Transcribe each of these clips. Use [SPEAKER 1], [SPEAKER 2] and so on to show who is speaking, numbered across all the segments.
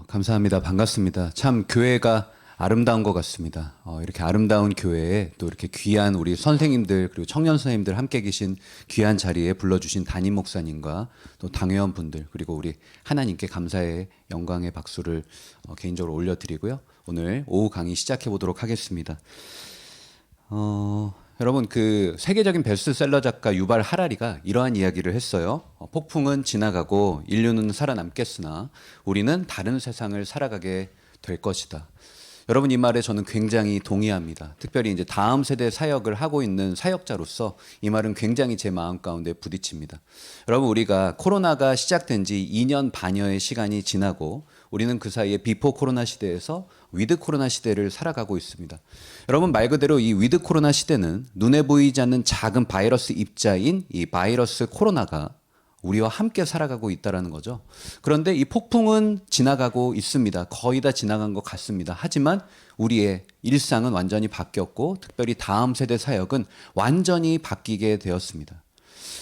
[SPEAKER 1] 감사합니다. 반갑습니다. 참 교회가 아름다운 것 같습니다. 이렇게 아름다운 교회에 또 이렇게 귀한 우리 선생님들 그리고 청년 선생님들 함께 계신 귀한 자리에 불러주신 담임 목사님과 또 당회원분들 그리고 우리 하나님께 감사의 영광의 박수를 개인적으로 올려드리고요. 오늘 오후 강의 시작해 보도록 하겠습니다. 여러분 그 세계적인 베스트셀러 작가 유발 하라리가 이러한 이야기를 했어요. 폭풍은 지나가고 인류는 살아남겠으나 우리는 다른 세상을 살아가게 될 것이다. 여러분 이 말에 저는 굉장히 동의합니다. 특별히 이제 다음 세대 사역을 하고 있는 사역자로서 이 말은 굉장히 제 마음 가운데 부딪힙니다. 여러분 우리가 코로나가 시작된 지 2년 반여의 시간이 지나고 우리는 그 사이에 비포 코로나 시대에서 위드 코로나 시대를 살아가고 있습니다. 여러분 말 그대로 이 위드 코로나 시대는 눈에 보이지 않는 작은 바이러스 입자인 이 바이러스 코로나가 우리와 함께 살아가고 있다는 거죠. 그런데 이 폭풍은 지나가고 있습니다. 거의 다 지나간 것 같습니다. 하지만 우리의 일상은 완전히 바뀌었고 특별히 다음 세대 사역은 완전히 바뀌게 되었습니다.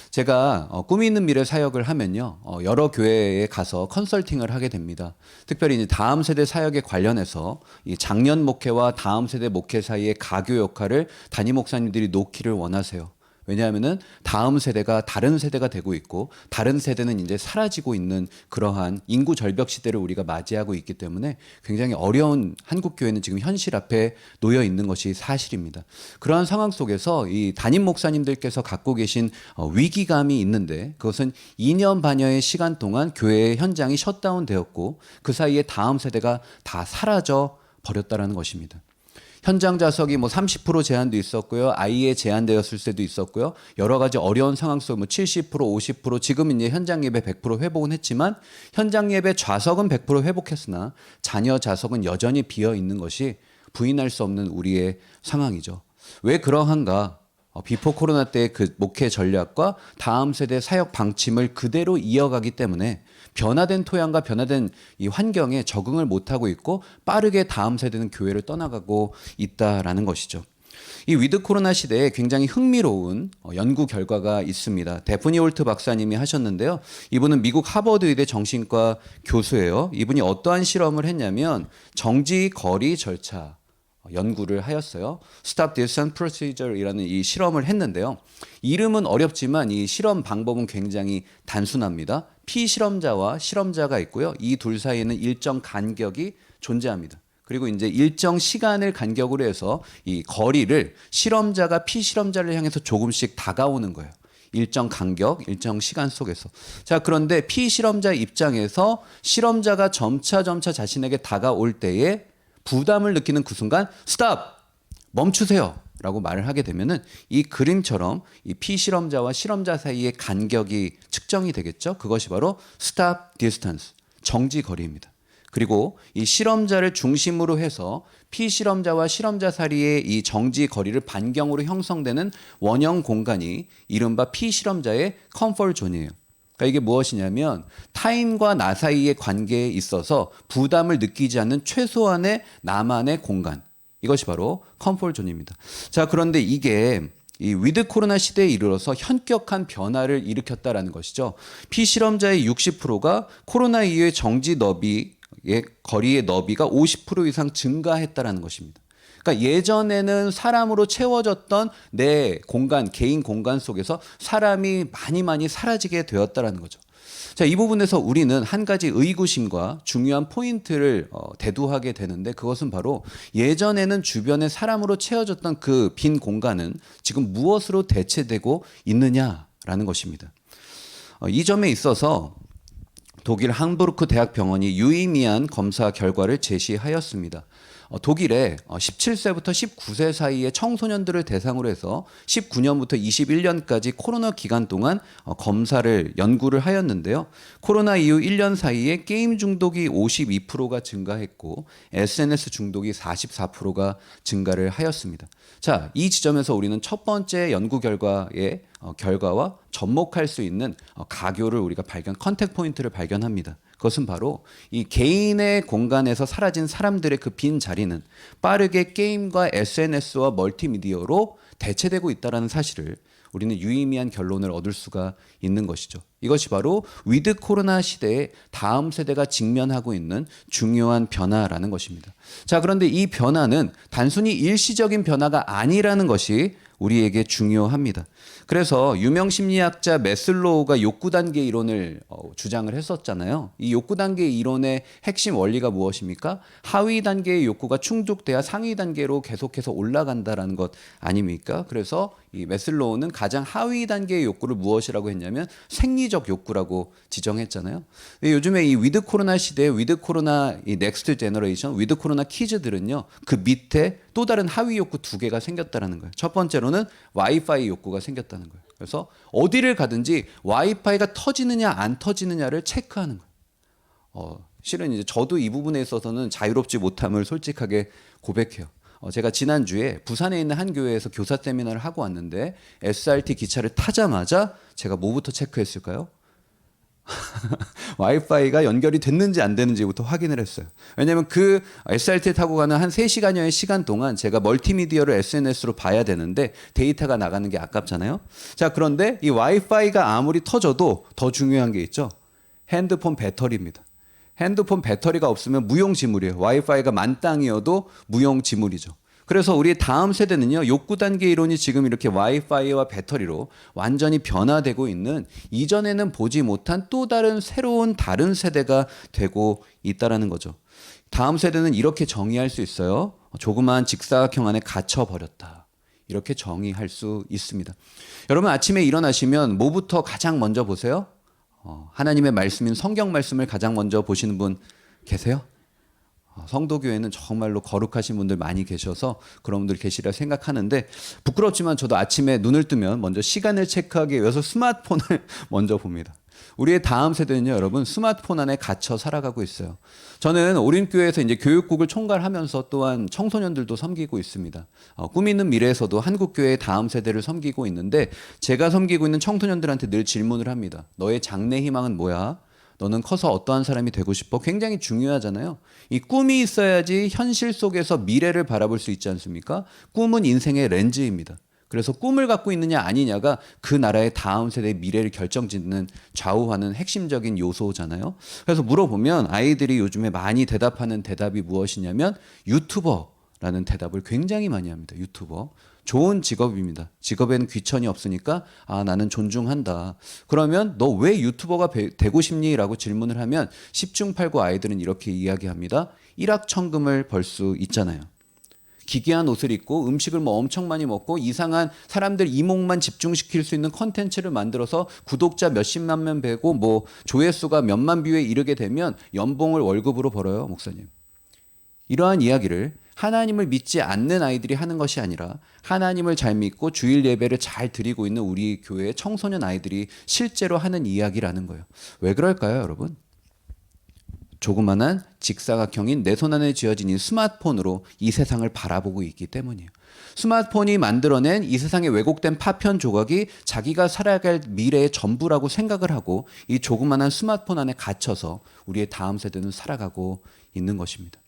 [SPEAKER 1] 제가 꿈이 있는 미래 사역을 하면요, 여러 교회에 가서 컨설팅을 하게 됩니다. 특별히 이제 다음 세대 사역에 관련해서 이 장년 목회와 다음 세대 목회 사이의 가교 역할을 담임 목사님들이 놓기를 원하세요. 왜냐하면은 다음 세대가 다른 세대가 되고 있고 다른 세대는 이제 사라지고 있는 그러한 인구 절벽 시대를 우리가 맞이하고 있기 때문에 굉장히 어려운 한국 교회는 지금 현실 앞에 놓여 있는 것이 사실입니다. 그러한 상황 속에서 이 담임 목사님들께서 갖고 계신 위기감이 있는데 그것은 2년 반여의 시간 동안 교회의 현장이 셧다운되었고 그 사이에 다음 세대가 다 사라져 버렸다라는 것입니다. 현장 좌석이 뭐 30% 제한도 있었고요. 아예 제한되었을 때도 있었고요. 여러 가지 어려운 상황 속 뭐 70%, 50% 지금 이제 현장 예배 100% 회복은 했지만 현장 예배 좌석은 100% 회복했으나 자녀 좌석은 여전히 비어 있는 것이 부인할 수 없는 우리의 상황이죠. 왜 그러한가? 비포 코로나 때의 그 목회 전략과 다음 세대 사역 방침을 그대로 이어가기 때문에 변화된 토양과 변화된 이 환경에 적응을 못하고 있고 빠르게 다음 세대는 교회를 떠나가고 있다라는 것이죠. 이 위드 코로나 시대에 굉장히 흥미로운 연구 결과가 있습니다. 데프니 홀트 박사님이 하셨는데요. 이분은 미국 하버드 의대 정신과 교수예요. 이분이 어떠한 실험을 했냐면 정지 거리 절차 연구를 하였어요. Stop Distance Procedure이라는 이 실험을 했는데요. 이름은 어렵지만 이 실험 방법은 굉장히 단순합니다. 피실험자와 실험자가 있고요. 이 둘 사이에는 일정 간격이 존재합니다. 그리고 이제 일정 시간을 간격으로 해서 이 거리를 실험자가 피실험자를 향해서 조금씩 다가오는 거예요. 일정 간격, 일정 시간 속에서. 자, 그런데 피실험자 입장에서 실험자가 점차 자신에게 다가올 때에 부담을 느끼는 그 순간 스톱! 멈추세요! 라고 말을 하게 되면은 이 그림처럼 이 피실험자와 실험자 사이의 간격이 측정이 되겠죠. 그것이 바로 stop distance, 정지 거리입니다. 그리고 이 실험자를 중심으로 해서 피실험자와 실험자 사이의 이 정지 거리를 반경으로 형성되는 원형 공간이 이른바 피실험자의 컴포트 존이에요. 그러니까 이게 무엇이냐면 타인과 나 사이의 관계에 있어서 부담을 느끼지 않는 최소한의 나만의 공간. 이것이 바로 컴포트 존입니다. 자, 그런데 이게 이 위드 코로나 시대에 이르러서 현격한 변화를 일으켰다라는 것이죠. 피실험자의 60%가 코로나 이후에 정지 너비의 거리의 너비가 50% 이상 증가했다라는 것입니다. 그러니까 예전에는 사람으로 채워졌던 내 공간, 개인 공간 속에서 사람이 많이 사라지게 되었다라는 거죠. 자, 이 부분에서 우리는 한 가지 의구심과 중요한 포인트를 대두하게 되는데 그것은 바로 예전에는 주변에 사람으로 채워졌던 그 빈 공간은 지금 무엇으로 대체되고 있느냐라는 것입니다. 이 점에 있어서 독일 함부르크 대학병원이 유의미한 검사 결과를 제시하였습니다. 독일에 17세부터 19세 사이의 청소년들을 대상으로 해서 19년부터 21년까지 코로나 기간 동안 연구를 하였는데요. 코로나 이후 1년 사이에 게임 중독이 52%가 증가했고 SNS 중독이 44%가 증가를 하였습니다. 자, 이 지점에서 우리는 첫 번째 연구 결과와 접목할 수 있는 가교를 우리가 컨택 포인트를 발견합니다. 그것은 바로 이 개인의 공간에서 사라진 사람들의 그 빈 자리는 빠르게 게임과 SNS와 멀티미디어로 대체되고 있다는 사실을 우리는 유의미한 결론을 얻을 수가 있는 것이죠. 이것이 바로 위드 코로나 시대에 다음 세대가 직면하고 있는 중요한 변화라는 것입니다. 자, 그런데 이 변화는 단순히 일시적인 변화가 아니라는 것이 우리에게 중요합니다. 그래서 유명 심리학자 매슬로우가 욕구 단계 이론을 주장을 했었잖아요. 이 욕구 단계 이론의 핵심 원리가 무엇입니까? 하위 단계의 욕구가 충족돼야 상위 단계로 계속해서 올라간다라는 것 아닙니까? 그래서 이 매슬로우는 가장 하위 단계의 욕구를 무엇이라고 했냐면 생리적 욕구라고 지정했잖아요. 근데 요즘에 이 위드 코로나 시대에 위드 코로나 이 넥스트 제너레이션, 위드 코로나 키즈들은요, 그 밑에 또 다른 하위 욕구 두 개가 생겼다라는 거예요. 첫 번째로는 와이파이 욕구가 생겼다는 거예요. 그래서 어디를 가든지 와이파이가 터지느냐 안 터지느냐를 체크하는 거예요. 실은 이제 저도 이 부분에 있어서는 자유롭지 못함을 솔직하게 고백해요. 제가 지난주에 부산에 있는 한 교회에서 교사 세미나를 하고 왔는데 SRT 기차를 타자마자 제가 뭐부터 체크했을까요? 와이파이가 연결이 됐는지 안 됐는지부터 확인을 했어요. 왜냐하면 그 SRT 타고 가는 한 3시간여의 시간 동안 제가 멀티미디어를 SNS로 봐야 되는데 데이터가 나가는 게 아깝잖아요. 자, 그런데 이 와이파이가 아무리 터져도 더 중요한 게 있죠. 핸드폰 배터리입니다. 핸드폰 배터리가 없으면 무용지물이에요. 와이파이가 만땅이어도 무용지물이죠. 그래서 우리 다음 세대는요, 욕구 단계 이론이 지금 이렇게 와이파이와 배터리로 완전히 변화되고 있는, 이전에는 보지 못한 또 다른 새로운 다른 세대가 되고 있다라는 거죠. 다음 세대는 이렇게 정의할 수 있어요. 조그마한 직사각형 안에 갇혀버렸다. 이렇게 정의할 수 있습니다. 여러분, 아침에 일어나시면 뭐부터 가장 먼저 보세요? 하나님의 말씀인 성경 말씀을 가장 먼저 보시는 분 계세요? 성도교회는 정말로 거룩하신 분들 많이 계셔서 그런 분들 계시리라 생각하는데, 부끄럽지만 저도 아침에 눈을 뜨면 먼저 시간을 체크하기 위해서 스마트폰을 먼저 봅니다. 우리의 다음 세대는요, 여러분, 스마트폰 안에 갇혀 살아가고 있어요. 저는 오림교회에서 이제 교육국을 총괄하면서 또한 청소년들도 섬기고 있습니다. 꿈 있는 미래에서도 한국교회의 다음 세대를 섬기고 있는데, 제가 섬기고 있는 청소년들한테 늘 질문을 합니다. 너의 장래 희망은 뭐야? 너는 커서 어떠한 사람이 되고 싶어? 굉장히 중요하잖아요. 이 꿈이 있어야지 현실 속에서 미래를 바라볼 수 있지 않습니까? 꿈은 인생의 렌즈입니다. 그래서 꿈을 갖고 있느냐 아니냐가 그 나라의 다음 세대의 미래를 결정짓는, 좌우하는 핵심적인 요소잖아요. 그래서 물어보면 아이들이 요즘에 많이 대답하는 대답이 무엇이냐면 유튜버라는 대답을 굉장히 많이 합니다. 유튜버. 좋은 직업입니다. 직업에는 귀천이 없으니까 나는 존중한다. 그러면 너 왜 유튜버가 되고 싶니? 라고 질문을 하면 10중 8구 아이들은 이렇게 이야기합니다. 일확천금을 벌 수 있잖아요. 기괴한 옷을 입고 음식을 뭐 엄청 많이 먹고 이상한 사람들 이목만 집중시킬 수 있는 컨텐츠를 만들어서 구독자 몇십만 명 되고 뭐 조회수가 몇만 뷰에 이르게 되면 연봉을 월급으로 벌어요, 목사님. 이러한 이야기를 하나님을 믿지 않는 아이들이 하는 것이 아니라 하나님을 잘 믿고 주일 예배를 잘 드리고 있는 우리 교회의 청소년 아이들이 실제로 하는 이야기라는 거예요. 왜 그럴까요, 여러분? 조그만한 직사각형인 내 손 안에 쥐어진 이 스마트폰으로 이 세상을 바라보고 있기 때문이에요. 스마트폰이 만들어낸 이 세상의 왜곡된 파편 조각이 자기가 살아갈 미래의 전부라고 생각을 하고 이 조그만한 스마트폰 안에 갇혀서 우리의 다음 세대는 살아가고 있는 것입니다.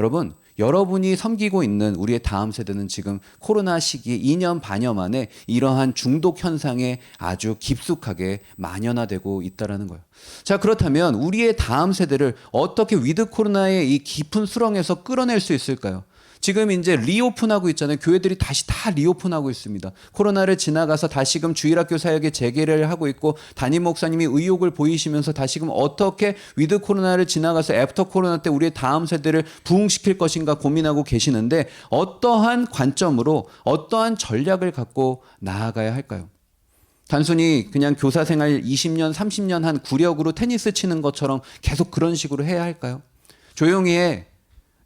[SPEAKER 1] 여러분, 여러분이 섬기고 있는 우리의 다음 세대는 지금 코로나 시기에 2년 반여 만에 이러한 중독 현상에 아주 깊숙하게 만연화되고 있다는 거예요. 자, 그렇다면 우리의 다음 세대를 어떻게 위드 코로나의 이 깊은 수렁에서 끌어낼 수 있을까요? 지금 이제 리오픈하고 있잖아요. 교회들이 다시 다 리오픈하고 있습니다. 코로나를 지나가서 다시금 주일학교 사역에 재개를 하고 있고, 담임 목사님이 의욕을 보이시면서 다시금 어떻게 위드 코로나를 지나가서 애프터 코로나 때 우리의 다음 세대를 부흥시킬 것인가 고민하고 계시는데, 어떠한 관점으로 어떠한 전략을 갖고 나아가야 할까요? 단순히 그냥 교사 생활 20년, 30년 한 구력으로 테니스 치는 것처럼 계속 그런 식으로 해야 할까요? 조용히 해.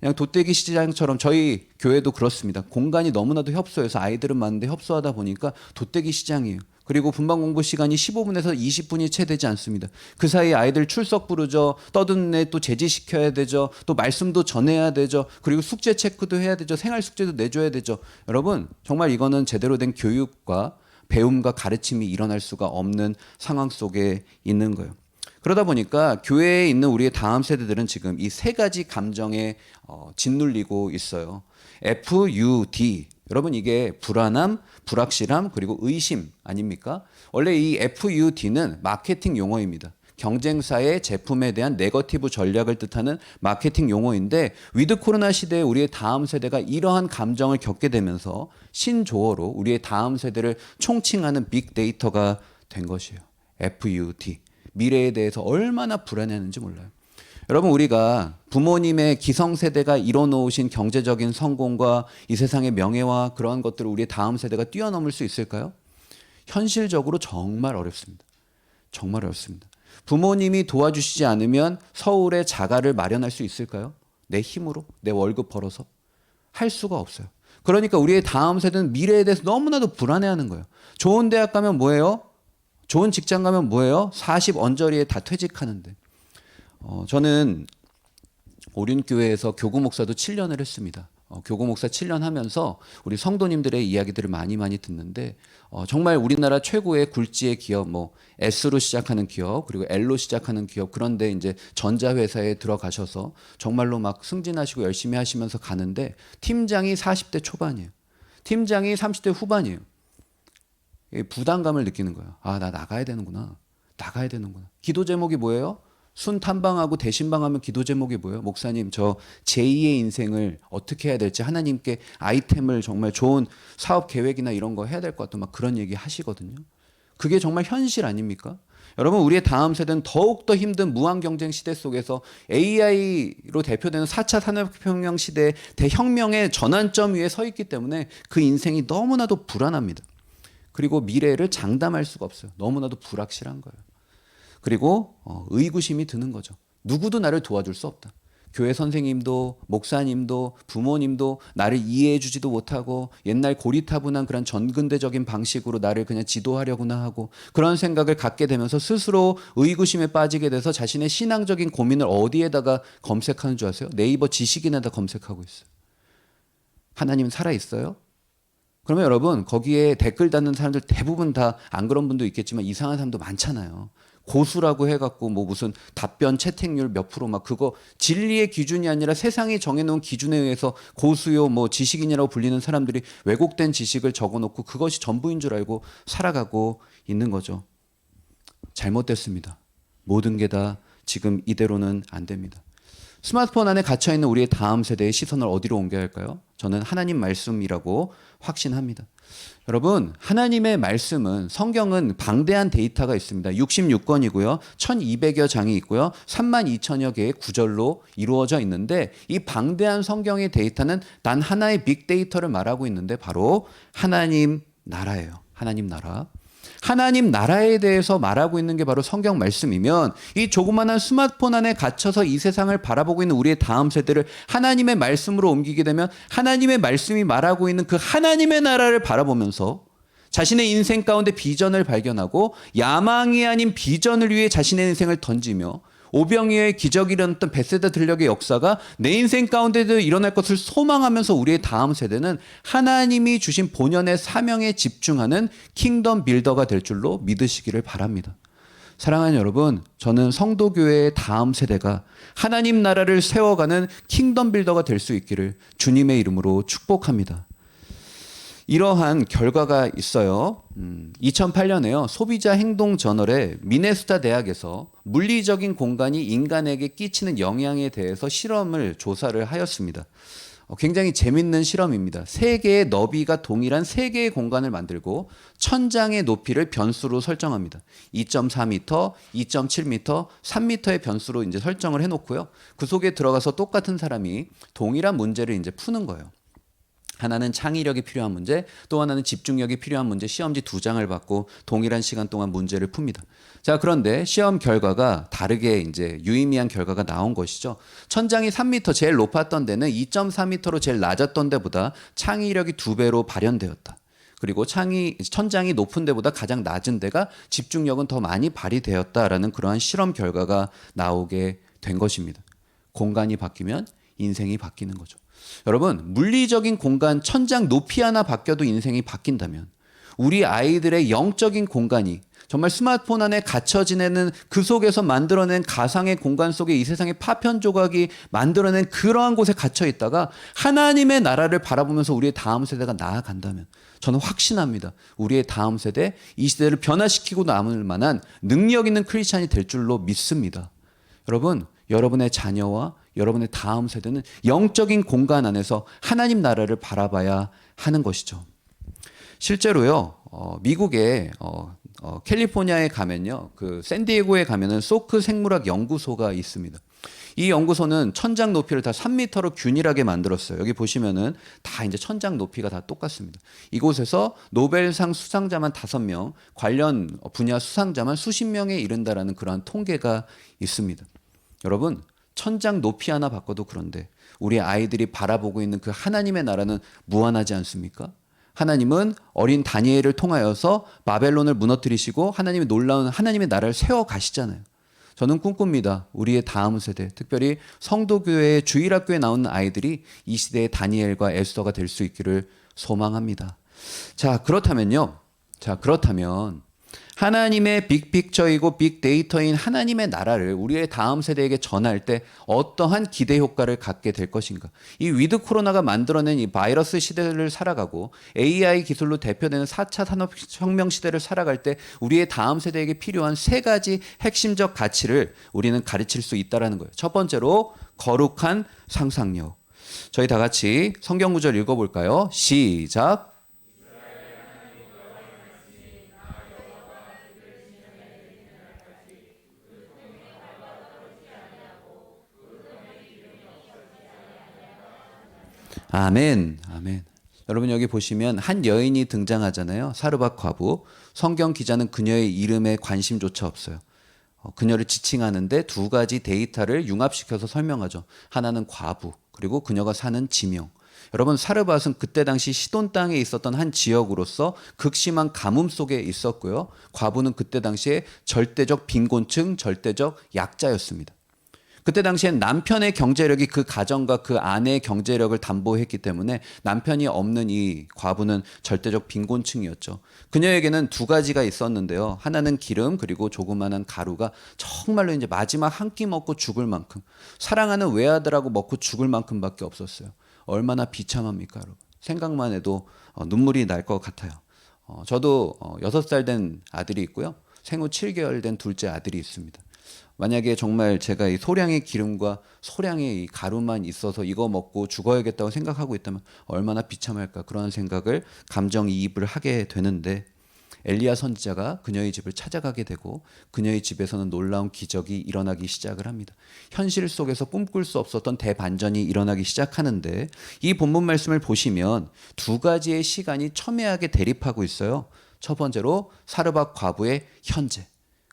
[SPEAKER 1] 그냥 돗대기 시장처럼. 저희 교회도 그렇습니다. 공간이 너무나도 협소해서 아이들은 많은데 협소하다 보니까 돗대기 시장이에요. 그리고 분반 공부 시간이 15분에서 20분이 채 되지 않습니다. 그 사이에 아이들 출석 부르죠. 떠드는 애 또 제지시켜야 되죠. 또 말씀도 전해야 되죠. 그리고 숙제 체크도 해야 되죠. 생활 숙제도 내줘야 되죠. 여러분, 정말 이거는 제대로 된 교육과 배움과 가르침이 일어날 수가 없는 상황 속에 있는 거예요. 그러다 보니까 교회에 있는 우리의 다음 세대들은 지금 이 세 가지 감정에 짓눌리고 있어요. FUD, 여러분 이게 불안함, 불확실함 그리고 의심 아닙니까? 원래 이 FUD는 마케팅 용어입니다. 경쟁사의 제품에 대한 네거티브 전략을 뜻하는 마케팅 용어인데 위드 코로나 시대에 우리의 다음 세대가 이러한 감정을 겪게 되면서 신조어로 우리의 다음 세대를 총칭하는 빅데이터가 된 것이에요. FUD. 미래에 대해서 얼마나 불안해하는지 몰라요. 여러분 우리가 부모님의 기성세대가 이뤄놓으신 경제적인 성공과 이 세상의 명예와 그러한 것들을 우리의 다음 세대가 뛰어넘을 수 있을까요? 현실적으로 정말 어렵습니다. 정말 어렵습니다. 부모님이 도와주시지 않으면 서울에 자가를 마련할 수 있을까요? 내 힘으로? 내 월급 벌어서? 할 수가 없어요. 그러니까 우리의 다음 세대는 미래에 대해서 너무나도 불안해하는 거예요. 좋은 대학 가면 뭐예요? 좋은 직장 가면 뭐예요? 40 언저리에 다 퇴직하는데. 저는 오륜교회에서 교구 목사도 7년을 했습니다. 교구 목사 7년 하면서 우리 성도님들의 이야기들을 많이 듣는데 정말 우리나라 최고의 굴지의 기업 뭐 S로 시작하는 기업 그리고 L로 시작하는 기업 그런데 이제 전자회사에 들어가셔서 정말로 막 승진하시고 열심히 하시면서 가는데 팀장이 40대 초반이에요. 팀장이 30대 후반이에요. 부담감을 느끼는 거예요. 아, 나 나가야 되는구나. 나가야 되는구나. 기도 제목이 뭐예요? 순 탐방하고 대신방하면 기도 제목이 뭐예요? 목사님 저 제2의 인생을 어떻게 해야 될지 하나님께 아이템을 정말 좋은 사업 계획이나 이런 거 해야 될 것 같다 막 그런 얘기 하시거든요. 그게 정말 현실 아닙니까? 여러분 우리의 다음 세대는 더욱더 힘든 무한 경쟁 시대 속에서 AI로 대표되는 4차 산업혁명 시대의 대혁명의 전환점 위에 서 있기 때문에 그 인생이 너무나도 불안합니다. 그리고 미래를 장담할 수가 없어요. 너무나도 불확실한 거예요. 그리고 의구심이 드는 거죠. 누구도 나를 도와줄 수 없다. 교회 선생님도 목사님도 부모님도 나를 이해해 주지도 못하고 옛날 고리타분한 그런 전근대적인 방식으로 나를 그냥 지도하려고나 하고 그런 생각을 갖게 되면서 스스로 의구심에 빠지게 돼서 자신의 신앙적인 고민을 어디에다가 검색하는 줄 아세요? 네이버 지식인에다 검색하고 있어요. 하나님 살아있어요? 그러면 여러분 거기에 댓글 다는 사람들 대부분 다 안 그런 분도 있겠지만 이상한 사람도 많잖아요. 고수라고 해갖고 뭐 무슨 답변 채택률 몇 프로 막 그거 진리의 기준이 아니라 세상이 정해놓은 기준에 의해서 고수요 뭐 지식인이라고 불리는 사람들이 왜곡된 지식을 적어놓고 그것이 전부인 줄 알고 살아가고 있는 거죠. 잘못됐습니다. 모든 게 다 지금 이대로는 안 됩니다. 스마트폰 안에 갇혀있는 우리의 다음 세대의 시선을 어디로 옮겨야 할까요? 저는 하나님 말씀이라고 확신합니다. 여러분 하나님의 말씀은 성경은 방대한 데이터가 있습니다. 66권이고요. 1200여 장이 있고요. 32,000여 개의 구절로 이루어져 있는데 이 방대한 성경의 데이터는 단 하나의 빅데이터를 말하고 있는데 바로 하나님 나라예요. 하나님 나라. 하나님 나라에 대해서 말하고 있는 게 바로 성경 말씀이면 이 조그마한 스마트폰 안에 갇혀서 이 세상을 바라보고 있는 우리의 다음 세대를 하나님의 말씀으로 옮기게 되면 하나님의 말씀이 말하고 있는 그 하나님의 나라를 바라보면서 자신의 인생 가운데 비전을 발견하고 야망이 아닌 비전을 위해 자신의 인생을 던지며 오병이어의 기적이 일어났던 벳세다 들녘의 역사가 내 인생 가운데도 일어날 것을 소망하면서 우리의 다음 세대는 하나님이 주신 본연의 사명에 집중하는 킹덤 빌더가 될 줄로 믿으시기를 바랍니다. 사랑하는 여러분, 저는 성도교회의 다음 세대가 하나님 나라를 세워가는 킹덤 빌더가 될 수 있기를 주님의 이름으로 축복합니다. 이러한 결과가 있어요. 2008년에요. 소비자 행동 저널에 미네소타 대학에서 물리적인 공간이 인간에게 끼치는 영향에 대해서 조사를 하였습니다. 굉장히 재밌는 실험입니다. 세 개의 너비가 동일한 세 개의 공간을 만들고 천장의 높이를 변수로 설정합니다. 2.4m, 2.7m, 3m의 변수로 이제 설정을 해놓고요. 그 속에 들어가서 똑같은 사람이 동일한 문제를 이제 푸는 거예요. 하나는 창의력이 필요한 문제, 또 하나는 집중력이 필요한 문제, 시험지 2장을 받고 동일한 시간 동안 문제를 풉니다. 자, 그런데 시험 결과가 다르게 이제 유의미한 결과가 나온 것이죠. 천장이 3m 제일 높았던 데는 2.4m로 제일 낮았던 데보다 창의력이 2배로 발현되었다. 그리고 천장이 높은 데보다 가장 낮은 데가 집중력은 더 많이 발휘되었다라는 그러한 실험 결과가 나오게 된 것입니다. 공간이 바뀌면 인생이 바뀌는 거죠. 여러분, 물리적인 공간 천장 높이 하나 바뀌어도 인생이 바뀐다면 우리 아이들의 영적인 공간이 정말 스마트폰 안에 갇혀 지내는 그 속에서 만들어낸 가상의 공간 속에 이 세상의 파편 조각이 만들어낸 그러한 곳에 갇혀 있다가 하나님의 나라를 바라보면서 우리의 다음 세대가 나아간다면 저는 확신합니다. 우리의 다음 세대, 이 시대를 변화시키고 남을 만한 능력 있는 크리스찬이 될 줄로 믿습니다. 여러분, 여러분의 자녀와 여러분의 다음 세대는 영적인 공간 안에서 하나님 나라를 바라봐야 하는 것이죠. 실제로요, 미국의 캘리포니아에 가면요, 그 샌디에고에 가면은 소크 생물학 연구소가 있습니다. 이 연구소는 천장 높이를 다 3m로 균일하게 만들었어요. 여기 보시면은 다 이제 천장 높이가 다 똑같습니다. 이곳에서 노벨상 수상자만 5명, 관련 분야 수상자만 수십 명에 이른다라는 그러한 통계가 있습니다. 여러분, 천장 높이 하나 바꿔도 그런데 우리 아이들이 바라보고 있는 그 하나님의 나라는 무한하지 않습니까? 하나님은 어린 다니엘을 통하여서 바벨론을 무너뜨리시고 하나님의 놀라운 하나님의 나라를 세워 가시잖아요. 저는 꿈꿉니다. 우리의 다음 세대, 특별히 성도교회의 주일학교에 나오는 아이들이 이 시대의 다니엘과 에스더가 될 수 있기를 소망합니다. 자, 그렇다면 하나님의 빅픽처이고 빅데이터인 하나님의 나라를 우리의 다음 세대에게 전할 때 어떠한 기대 효과를 갖게 될 것인가? 이 위드 코로나가 만들어낸 이 바이러스 시대를 살아가고 AI 기술로 대표되는 4차 산업혁명 시대를 살아갈 때 우리의 다음 세대에게 필요한 3가지 핵심적 가치를 우리는 가르칠 수 있다는 거예요. 첫 번째로 거룩한 상상력. 저희 다 같이 성경 구절 읽어볼까요? 시작. 아멘, 아멘. 여러분 여기 보시면 한 여인이 등장하잖아요. 사르밧 과부. 성경 기자는 그녀의 이름에 관심조차 없어요. 그녀를 지칭하는데 2가지 데이터를 융합시켜서 설명하죠. 하나는 과부, 그리고 그녀가 사는 지명. 여러분, 사르밧은 그때 당시 시돈 땅에 있었던 한 지역으로서 극심한 가뭄 속에 있었고요. 과부는 그때 당시에 절대적 빈곤층, 절대적 약자였습니다. 그때 당시엔 남편의 경제력이 그 가정과 그 아내의 경제력을 담보했기 때문에 남편이 없는 이 과부는 절대적 빈곤층이었죠. 그녀에게는 2가지가 있었는데요. 하나는 기름, 그리고 조그마한 가루가 정말로 이제 마지막 한 끼 먹고 죽을 만큼, 사랑하는 외아들하고 먹고 죽을 만큼밖에 없었어요. 얼마나 비참합니까, 여러분? 생각만 해도 눈물이 날 것 같아요. 저도 6살 된 아들이 있고요. 생후 7개월 된 둘째 아들이 있습니다. 만약에 정말 제가 이 소량의 기름과 소량의 이 가루만 있어서 이거 먹고 죽어야겠다고 생각하고 있다면 얼마나 비참할까, 그런 생각을 감정이입을 하게 되는데, 엘리야 선지자가 그녀의 집을 찾아가게 되고 그녀의 집에서는 놀라운 기적이 일어나기 시작을 합니다. 현실 속에서 꿈꿀 수 없었던 대반전이 일어나기 시작하는데, 이 본문 말씀을 보시면 2가지의 시간이 첨예하게 대립하고 있어요. 첫 번째로 사르밧 과부의 현재,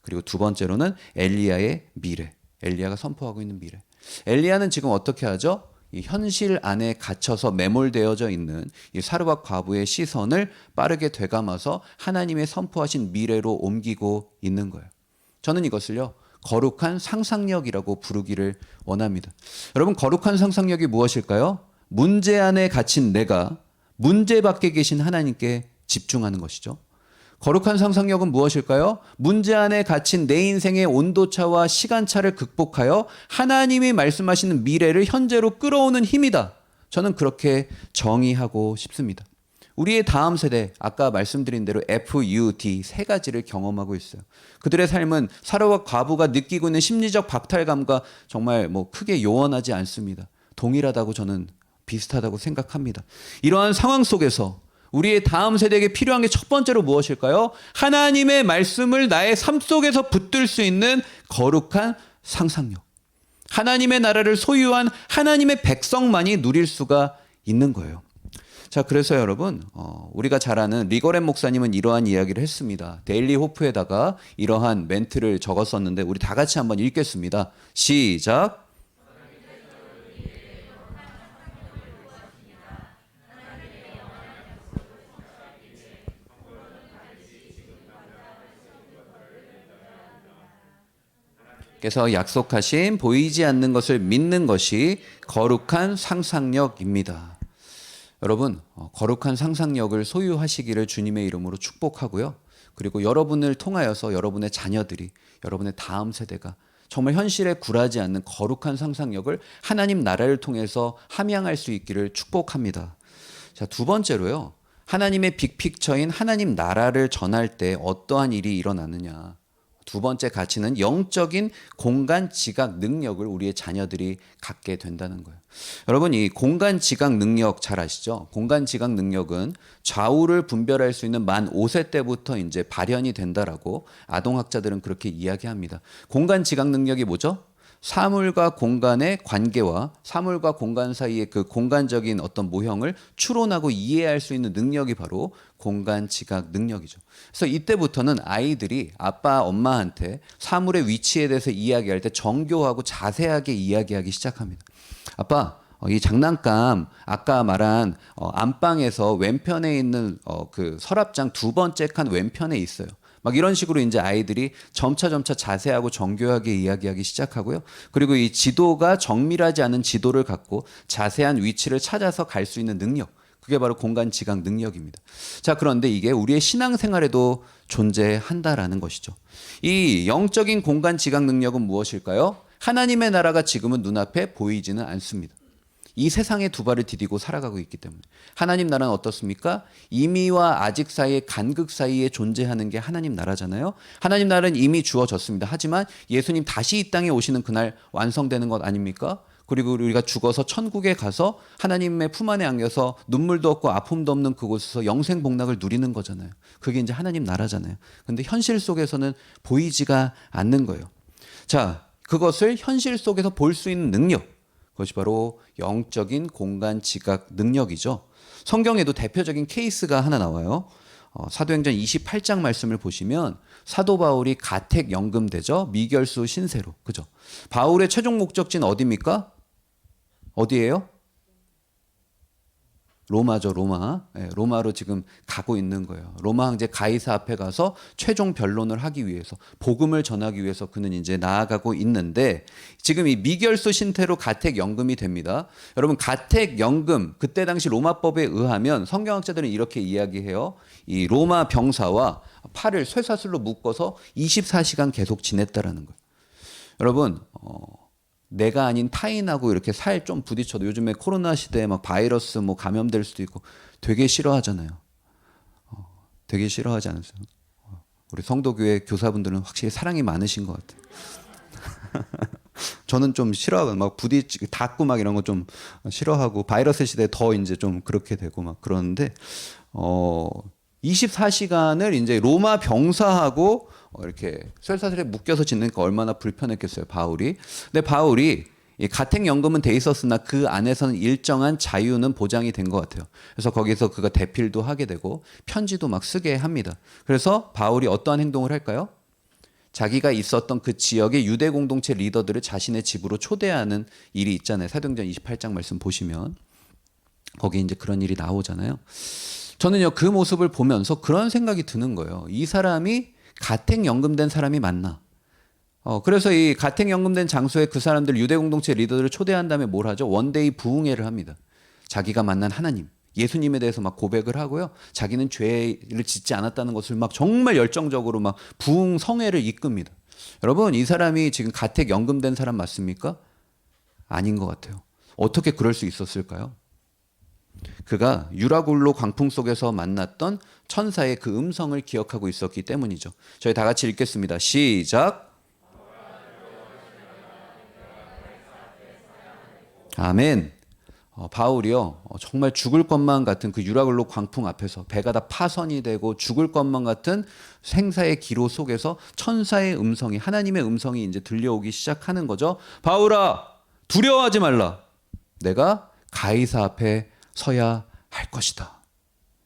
[SPEAKER 1] 그리고 2번째로는 엘리야의 미래, 엘리야가 선포하고 있는 미래. 엘리야는 지금 어떻게 하죠? 이 현실 안에 갇혀서 매몰되어져 있는 이 사르밧 과부의 시선을 빠르게 되감아서 하나님의 선포하신 미래로 옮기고 있는 거예요. 저는 이것을요, 거룩한 상상력이라고 부르기를 원합니다. 여러분, 거룩한 상상력이 무엇일까요? 문제 안에 갇힌 내가 문제 밖에 계신 하나님께 집중하는 것이죠. 거룩한 상상력은 무엇일까요? 문제 안에 갇힌 내 인생의 온도차와 시간차를 극복하여 하나님이 말씀하시는 미래를 현재로 끌어오는 힘이다. 저는 그렇게 정의하고 싶습니다. 우리의 다음 세대, 아까 말씀드린 대로 FUD 3가지를 경험하고 있어요. 그들의 삶은 사르밧 과부가 느끼고 있는 심리적 박탈감과 정말 크게 요원하지 않습니다. 동일하다고, 저는 비슷하다고 생각합니다. 이러한 상황 속에서 우리의 다음 세대에게 필요한 게 첫 번째로 무엇일까요? 하나님의 말씀을 나의 삶 속에서 붙들 수 있는 거룩한 상상력. 하나님의 나라를 소유한 하나님의 백성만이 누릴 수가 있는 거예요. 자, 그래서 여러분, 우리가 잘 아는 리거렌 목사님은 이러한 이야기를 했습니다. 데일리 호프에다가 이러한 멘트를 적었었는데 우리 다 같이 한번 읽겠습니다. 시작. 께서 약속하신 보이지 않는 것을 믿는 것이 거룩한 상상력입니다. 여러분, 거룩한 상상력을 소유하시기를 주님의 이름으로 축복하고요. 그리고 여러분을 통하여서 여러분의 자녀들이, 여러분의 다음 세대가 정말 현실에 굴하지 않는 거룩한 상상력을 하나님 나라를 통해서 함양할 수 있기를 축복합니다. 자, 두 번째로요. 하나님의 빅픽처인 하나님 나라를 전할 때 어떠한 일이 일어나느냐. 두 번째 가치는 영적인 공간 지각 능력을 우리의 자녀들이 갖게 된다는 거예요. 여러분, 이 공간 지각 능력 잘 아시죠? 공간 지각 능력은 좌우를 분별할 수 있는 만 5세 때부터 이제 발현이 된다라고 아동학자들은 그렇게 이야기합니다. 공간 지각 능력이 뭐죠? 사물과 공간의 관계와 사물과 공간 사이의 그 공간적인 어떤 모형을 추론하고 이해할 수 있는 능력이 바로 공간 지각 능력이죠. 그래서 이때부터는 아이들이 아빠, 엄마한테 사물의 위치에 대해서 이야기할 때 정교하고 자세하게 이야기하기 시작합니다. 아빠, 이 장난감 아까 말한 안방에서 왼편에 있는 그 서랍장 두 번째 칸 왼편에 있어요. 막 이런 식으로 이제 아이들이 점차 자세하고 정교하게 이야기하기 시작하고요. 그리고 이 지도가 정밀하지 않은 지도를 갖고 자세한 위치를 찾아서 갈 수 있는 능력. 그게 바로 공간 지각 능력입니다. 자, 그런데 이게 우리의 신앙생활에도 존재한다라는 것이죠. 이 영적인 공간 지각 능력은 무엇일까요? 하나님의 나라가 지금은 눈앞에 보이지는 않습니다. 이 세상에 두 발을 디디고 살아가고 있기 때문에. 하나님 나라는 어떻습니까? 이미와 아직 사이의 간극 사이에 존재하는 게 하나님 나라잖아요. 하나님 나라는 이미 주어졌습니다. 하지만 예수님 다시 이 땅에 오시는 그날 완성되는 것 아닙니까? 그리고 우리가 죽어서 천국에 가서 하나님의 품 안에 안겨서 눈물도 없고 아픔도 없는 그곳에서 영생 복락을 누리는 거잖아요. 그게 이제 하나님 나라잖아요. 근데 현실 속에서는 보이지가 않는 거예요. 자, 그것을 현실 속에서 볼 수 있는 능력. 그것이 바로 영적인 공간 지각 능력이죠. 성경에도 대표적인 케이스가 하나 나와요. 사도행전 28장 말씀을 보시면 사도 바울이 가택 연금되죠. 미결수 신세로. 그죠? 바울의 최종 목적지는 어디입니까? 어디예요? 로마죠, 로마. 네, 로마로 지금 가고 있는 거예요. 로마 황제 가이사 앞에 가서 최종 변론을 하기 위해서, 복음을 전하기 위해서 그는 이제 나아가고 있는데, 지금 이 미결수 신태로 가택연금이 됩니다. 여러분, 가택연금, 그때 당시 로마법에 의하면 성경학자들은 이렇게 이야기해요. 이 로마 병사와 팔을 쇠사슬로 묶어서 24시간 계속 지냈다라는 거예요. 여러분, 내가 아닌 타인하고 이렇게 살 좀 부딪혀도 요즘에 코로나 시대에 막 바이러스 뭐 감염될 수도 있고 되게 싫어하잖아요. 되게 싫어하지 않으세요? 우리 성도교회 교사분들은 확실히 사랑이 많으신 것 같아요. 저는 좀 싫어하고 막 부딪히고 닿고 막 이런 거 좀 싫어하고 바이러스 시대에 더 이제 좀 그렇게 되고 막 그러는데 24시간을 이제 로마 병사하고 이렇게 쇠사슬에 묶여서 지내니까 얼마나 불편했겠어요, 바울이. 근데 바울이 이 가택연금은 돼 있었으나 그 안에서는 일정한 자유는 보장이 된 것 같아요. 그래서 거기서 그가 대필도 하게 되고 편지도 막 쓰게 합니다. 그래서 바울이 어떠한 행동을 할까요? 자기가 있었던 그 지역의 유대 공동체 리더들을 자신의 집으로 초대하는 일이 있잖아요. 사도행전 28장 말씀 보시면 거기 이제 그런 일이 나오잖아요. 저는요, 그 모습을 보면서 그런 생각이 드는 거예요. 이 사람이 가택연금된 사람이 맞나? 그래서 이 가택연금된 장소에 그 사람들 유대 공동체 리더들을 초대한 다음에 뭘 하죠? 원데이 부흥회를 합니다. 자기가 만난 하나님, 예수님에 대해서 막 고백을 하고요. 자기는 죄를 짓지 않았다는 것을 막 정말 열정적으로 막 부흥성회를 이끕니다. 여러분, 이 사람이 지금 가택연금된 사람 맞습니까? 아닌 것 같아요. 어떻게 그럴 수 있었을까요? 그가 유라굴로 광풍 속에서 만났던 천사의 그 음성을 기억하고 있었기 때문이죠. 저희 다 같이 읽겠습니다. 시작. 아멘. 바울이요, 정말 죽을 것만 같은 그 유라굴로 광풍 앞에서 배가 다 파선이 되고 죽을 것만 같은 생사의 기로 속에서 천사의 음성이, 하나님의 음성이 이제 들려오기 시작하는 거죠. 바울아, 두려워하지 말라. 내가 가이사 앞에 서야 할 것이다.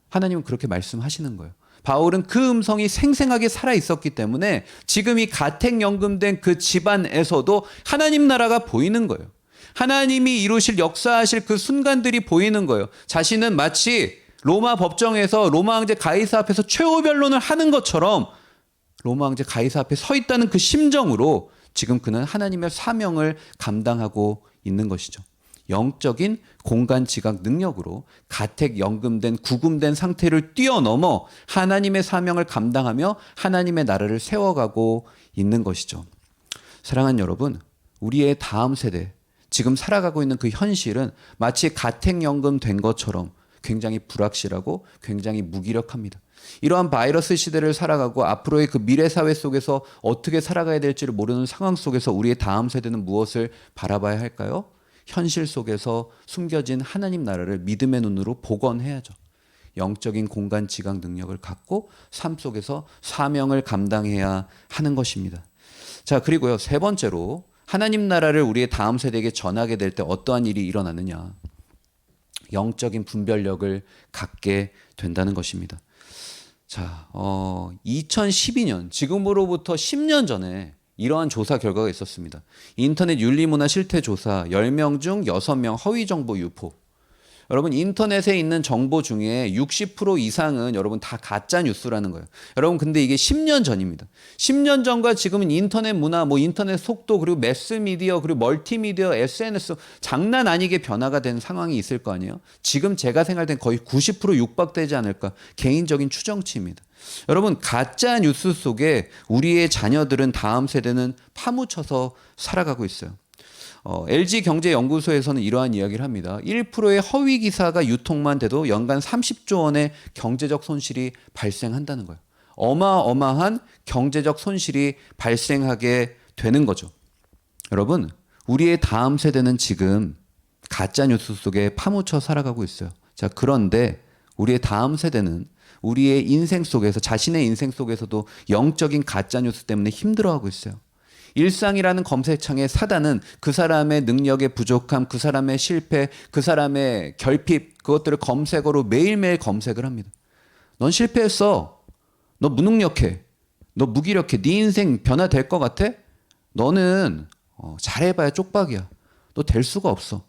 [SPEAKER 1] 하나님은 그렇게 말씀하시는 거예요. 바울은 그 음성이 생생하게 살아 있었기 때문에 지금 이 가택연금된 그 집안에서도 하나님 나라가 보이는 거예요. 하나님이 이루실 역사하실 그 순간들이 보이는 거예요. 자신은 마치 로마 법정에서 로마 황제 가이사 앞에서 최후 변론을 하는 것처럼 로마 황제 가이사 앞에 서 있다는 그 심정으로 지금 그는 하나님의 사명을 감당하고 있는 것이죠. 영적인 공간 지각 능력으로 가택 연금된 구금된 상태를 뛰어넘어 하나님의 사명을 감당하며 하나님의 나라를 세워가고 있는 것이죠. 사랑하는 여러분, 우리의 다음 세대, 지금 살아가고 있는 그 현실은 마치 가택연금 된 것처럼 굉장히 불확실하고 굉장히 무기력합니다. 이러한 바이러스 시대를 살아가고 앞으로의 그 미래 사회 속에서 어떻게 살아가야 될지를 모르는 상황 속에서 우리의 다음 세대는 무엇을 바라봐야 할까요? 현실 속에서 숨겨진 하나님 나라를 믿음의 눈으로 복원해야죠. 영적인 공간 지각 능력을 갖고 삶 속에서 사명을 감당해야 하는 것입니다. 자, 그리고요, 세 번째로 하나님 나라를 우리의 다음 세대에게 전하게 될 때 어떠한 일이 일어나느냐? 영적인 분별력을 갖게 된다는 것입니다. 자, 2012년, 지금으로부터 10년 전에 이러한 조사 결과가 있었습니다. 인터넷 윤리문화 실태 조사 10명 중 6명 허위 정보 유포. 여러분, 인터넷에 있는 정보 중에 60% 이상은 여러분 다 가짜 뉴스라는 거예요. 여러분, 근데 이게 10년 전입니다. 10년 전과 지금은 인터넷 문화, 인터넷 속도, 그리고 매스미디어, 그리고 멀티미디어, SNS 장난 아니게 변화가 된 상황이 있을 거 아니에요. 지금 제가 생각할 땐 거의 90% 육박되지 않을까, 개인적인 추정치입니다. 여러분, 가짜 뉴스 속에 우리의 자녀들은, 다음 세대는 파묻혀서 살아가고 있어요. LG경제연구소에서는 이러한 이야기를 합니다. 1%의 허위 기사가 유통만 돼도 연간 30조 원의 경제적 손실이 발생한다는 거예요. 어마어마한 경제적 손실이 발생하게 되는 거죠. 여러분, 우리의 다음 세대는 지금 가짜 뉴스 속에 파묻혀 살아가고 있어요. 자, 그런데 우리의 다음 세대는 우리의 인생 속에서, 자신의 인생 속에서도 영적인 가짜 뉴스 때문에 힘들어하고 있어요. 일상이라는 검색창에 사단은 그 사람의 능력의 부족함, 그 사람의 실패, 그 사람의 결핍, 그것들을 검색어로 매일매일 검색을 합니다. 넌 실패했어. 너 무능력해. 너 무기력해. 네 인생 변화될 것 같아? 너는 잘해봐야 쪽박이야. 너 될 수가 없어.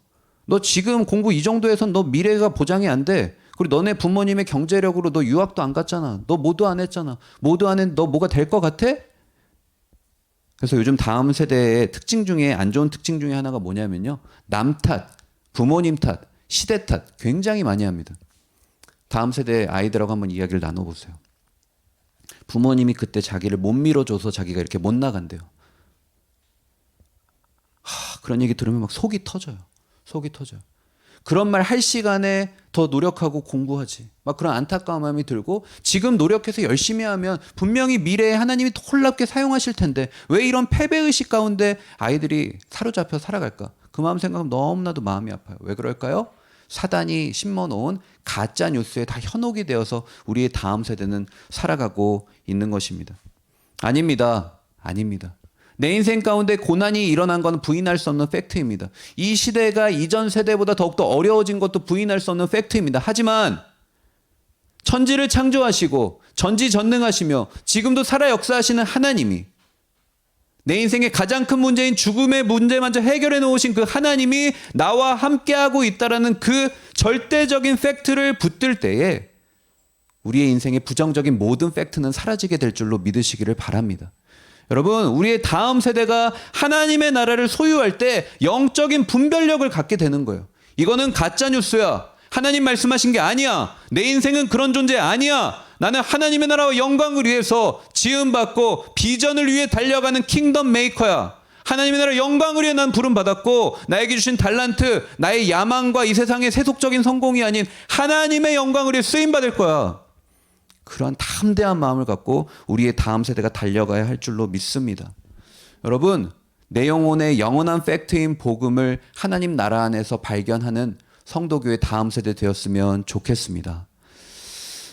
[SPEAKER 1] 너 지금 공부 이 정도 해선 너 미래가 보장이 안 돼. 그리고 너네 부모님의 경제력으로 너 유학도 안 갔잖아. 너 모두 안 했잖아. 모두 안 했는데 너 뭐가 될 것 같아? 그래서 요즘 다음 세대의 특징 중에, 안 좋은 특징 중에 하나가 뭐냐면요, 남 탓, 부모님 탓, 시대 탓 굉장히 많이 합니다. 다음 세대 아이들하고 한번 이야기를 나눠보세요. 부모님이 그때 자기를 못 밀어줘서 자기가 이렇게 못 나간대요. 그런 얘기 들으면 막 속이 터져요. 속이 터져요. 그런 말 할 시간에 더 노력하고 공부하지. 막 그런 안타까운 마음이 들고, 지금 노력해서 열심히 하면 분명히 미래에 하나님이 놀랍게 사용하실 텐데 왜 이런 패배의식 가운데 아이들이 사로잡혀 살아갈까? 그 마음 생각하면 너무나도 마음이 아파요. 왜 그럴까요? 사단이 심어놓은 가짜 뉴스에 다 현혹이 되어서 우리의 다음 세대는 살아가고 있는 것입니다. 아닙니다. 아닙니다. 내 인생 가운데 고난이 일어난 건 부인할 수 없는 팩트입니다. 이 시대가 이전 세대보다 더욱더 어려워진 것도 부인할 수 없는 팩트입니다. 하지만 천지를 창조하시고 전지전능하시며 지금도 살아 역사하시는 하나님이, 내 인생의 가장 큰 문제인 죽음의 문제마저 해결해 놓으신 그 하나님이 나와 함께하고 있다는 그 절대적인 팩트를 붙들 때에 우리의 인생의 부정적인 모든 팩트는 사라지게 될 줄로 믿으시기를 바랍니다. 여러분, 우리의 다음 세대가 하나님의 나라를 소유할 때 영적인 분별력을 갖게 되는 거예요. 이거는 가짜 뉴스야. 하나님 말씀하신 게 아니야. 내 인생은 그런 존재 아니야. 나는 하나님의 나라와 영광을 위해서 지음받고 비전을 위해 달려가는 킹덤 메이커야. 하나님의 나라 영광을 위해 난 부름받았고, 나에게 주신 달란트, 나의 야망과 이 세상의 세속적인 성공이 아닌 하나님의 영광을 위해 쓰임받을 거야. 그러한 담대한 마음을 갖고 우리의 다음 세대가 달려가야 할 줄로 믿습니다. 여러분, 내 영혼의 영원한 팩트인 복음을 하나님 나라 안에서 발견하는 성도교회 다음 세대 되었으면 좋겠습니다.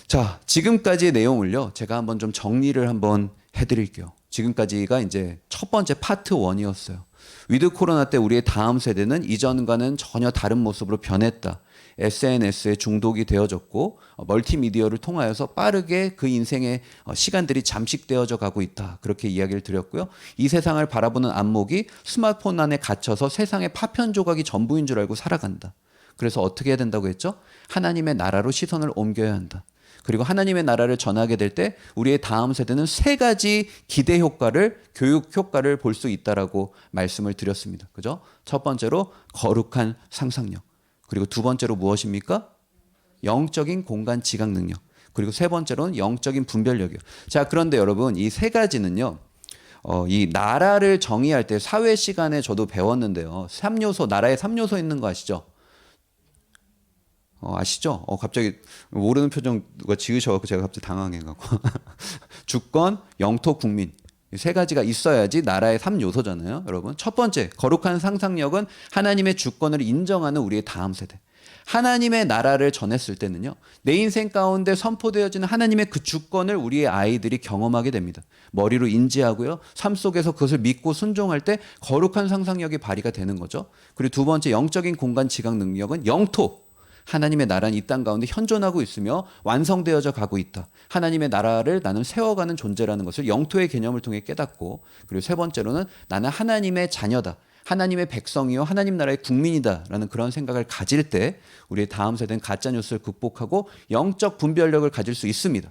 [SPEAKER 1] 자, 지금까지의 내용을요, 제가 한번 좀 정리를 한번 해드릴게요. 지금까지가 이제 첫 번째 파트 1이었어요. 위드 코로나 때 우리의 다음 세대는 이전과는 전혀 다른 모습으로 변했다. SNS에 중독이 되어졌고 멀티미디어를 통하여서 빠르게 그 인생의 시간들이 잠식되어져 가고 있다. 그렇게 이야기를 드렸고요. 이 세상을 바라보는 안목이 스마트폰 안에 갇혀서 세상의 파편 조각이 전부인 줄 알고 살아간다. 그래서 어떻게 해야 된다고 했죠? 하나님의 나라로 시선을 옮겨야 한다. 그리고 하나님의 나라를 전하게 될 때 우리의 다음 세대는 세 가지 기대 효과를, 교육 효과를 볼 수 있다라고 말씀을 드렸습니다. 그죠? 첫 번째로 거룩한 상상력. 그리고 두 번째로 무엇입니까? 영적인 공간 지각 능력. 그리고 세 번째로는 영적인 분별력이요. 자, 그런데 여러분 이 세 가지는요. 이 나라를 정의할 때 사회 시간에 저도 배웠는데요. 3요소, 나라에 3요소 있는 거 아시죠? 아시죠? 갑자기 모르는 표정 누가 지으셔서 제가 갑자기 당황해가지고. 주권, 영토, 국민. 이 세 가지가 있어야지 나라의 3요소잖아요. 여러분. 첫 번째, 거룩한 상상력은 하나님의 주권을 인정하는 우리의 다음 세대. 하나님의 나라를 전했을 때는요, 내 인생 가운데 선포되어지는 하나님의 그 주권을 우리의 아이들이 경험하게 됩니다. 머리로 인지하고요, 삶 속에서 그것을 믿고 순종할 때 거룩한 상상력이 발휘가 되는 거죠. 그리고 두 번째, 영적인 공간 지각 능력은 영토. 하나님의 나라는 이 땅 가운데 현존하고 있으며 완성되어져 가고 있다. 하나님의 나라를 나는 세워가는 존재라는 것을 영토의 개념을 통해 깨닫고, 그리고 세 번째로는 나는 하나님의 자녀다. 하나님의 백성이요 하나님 나라의 국민이다라는 그런 생각을 가질 때 우리의 다음 세대는 가짜 뉴스를 극복하고 영적 분별력을 가질 수 있습니다.